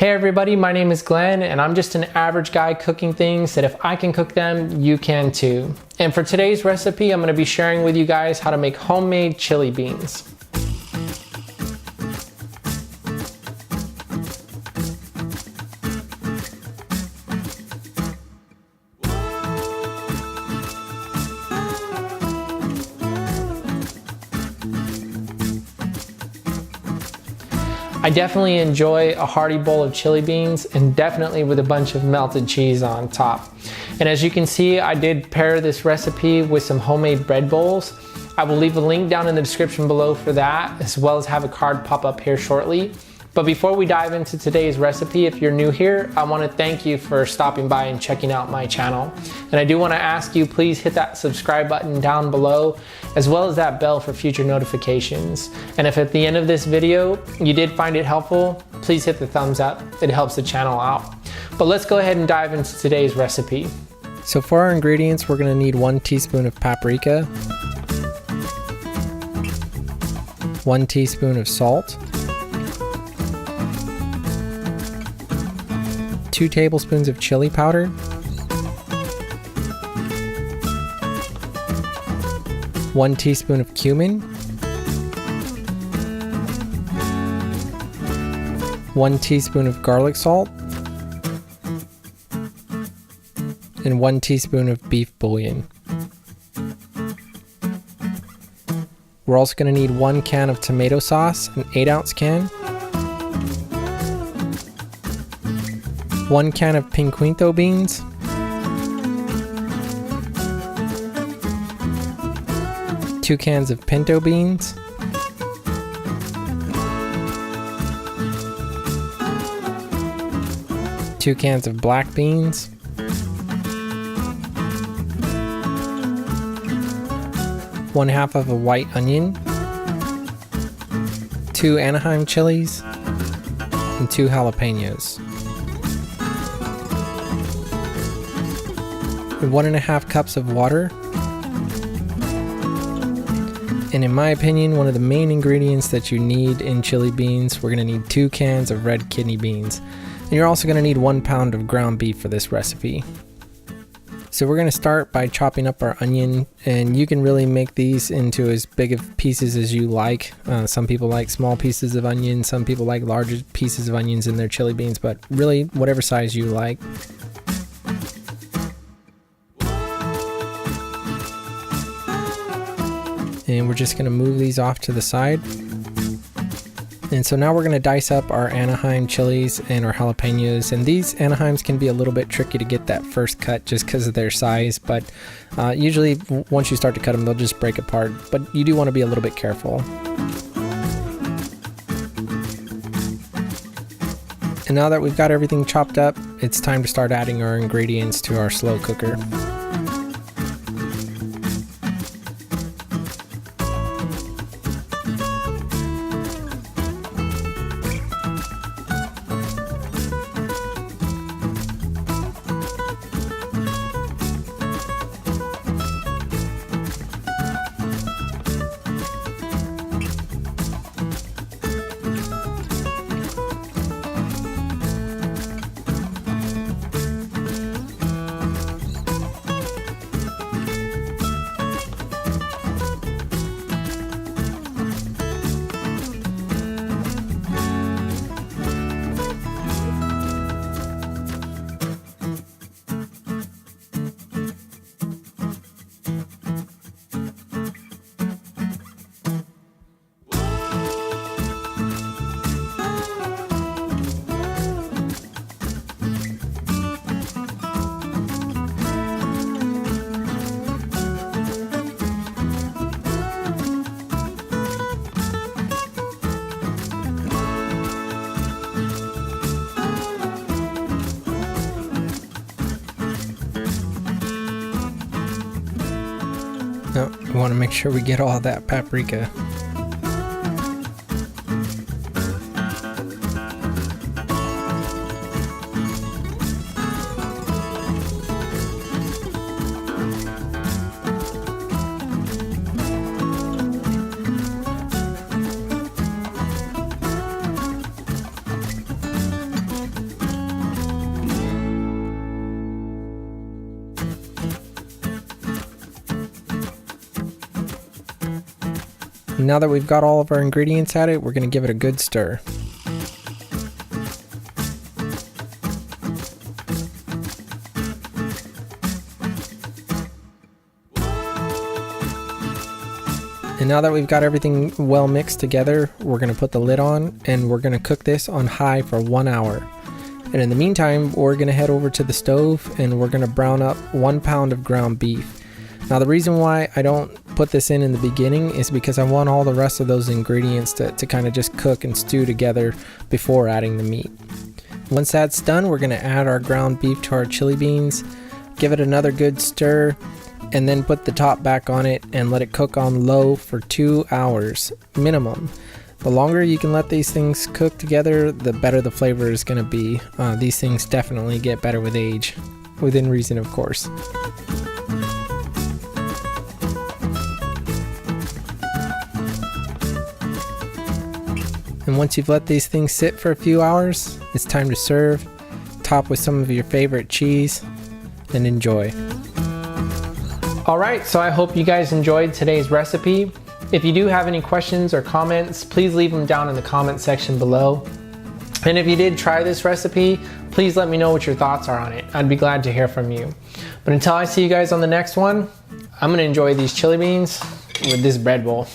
Hey everybody, my name is Glenn and I'm just an average guy cooking things that if I can cook them, you can too. And for today's recipe, I'm gonna be sharing with you guys how to make homemade chili beans. I definitely enjoy a hearty bowl of chili beans and definitely with a bunch of melted cheese on top. And as you can see, I did pair this recipe with some homemade bread bowls. I will leave a link down in the description below for that, as well as have a card pop up here shortly. But before we dive into today's recipe, if you're new here, I want to thank you for stopping by and checking out my channel. And I do want to ask you, please hit that subscribe button down below, as well as that bell for future notifications. And if at the end of this video, you did find it helpful, please hit the thumbs up. It helps the channel out. But let's go ahead and dive into today's recipe. So for our ingredients, we're going to need 1 teaspoon of paprika, 1 teaspoon of salt, 2 tablespoons of chili powder, 1 teaspoon of cumin, 1 teaspoon of garlic salt, and 1 teaspoon of beef bouillon. We're also going to need 1 can of tomato sauce, an 8-ounce can, 1 can of pinquinto beans, 2 cans of pinto beans, 2 cans of black beans, 1/2 of a white onion, 2 Anaheim chilies, and 2 jalapenos. 1.5 cups of water. And in my opinion, one of the main ingredients that you need in chili beans, we're going to need 2 cans of red kidney beans. And you're also going to need 1 pound of ground beef for this recipe. So we're going to start by chopping up our onion, and you can really make these into as big of pieces as you like. Some people like small pieces of onion, some people like larger pieces of onions in their chili beans, but really whatever size you like. And we're just going to move these off to the side. And so now we're going to dice up our Anaheim chilies and our jalapenos. And these Anaheims can be a little bit tricky to get that first cut just because of their size. But usually once you start to cut them, they'll just break apart. But you do want to be a little bit careful. And now that we've got everything chopped up, it's time to start adding our ingredients to our slow cooker. No, we want to make sure we get all that paprika. Now that we've got all of our ingredients at it, we're gonna give it a good stir. And now that we've got everything well mixed together, we're gonna put the lid on and we're gonna cook this on high for 1 hour. And in the meantime, we're gonna head over to the stove and we're gonna brown up 1 pound of ground beef. Now the reason why I don't put this in the beginning is because I want all the rest of those ingredients to kind of just cook and stew together before adding the meat. Once that's done, we're gonna add our ground beef to our chili beans, give it another good stir, and then put the top back on it and let it cook on low for 2 hours minimum. The longer you can let these things cook together, the better the flavor is gonna be. These things definitely get better with age, within reason of course. And once you've let these things sit for a few hours, it's time to serve. Top with some of your favorite cheese and enjoy. Alright, so I hope you guys enjoyed today's recipe. If you do have any questions or comments, please leave them down in the comment section below. And if you did try this recipe, please let me know what your thoughts are on it. I'd be glad to hear from you. But until I see you guys on the next one, I'm gonna enjoy these chili beans with this bread bowl.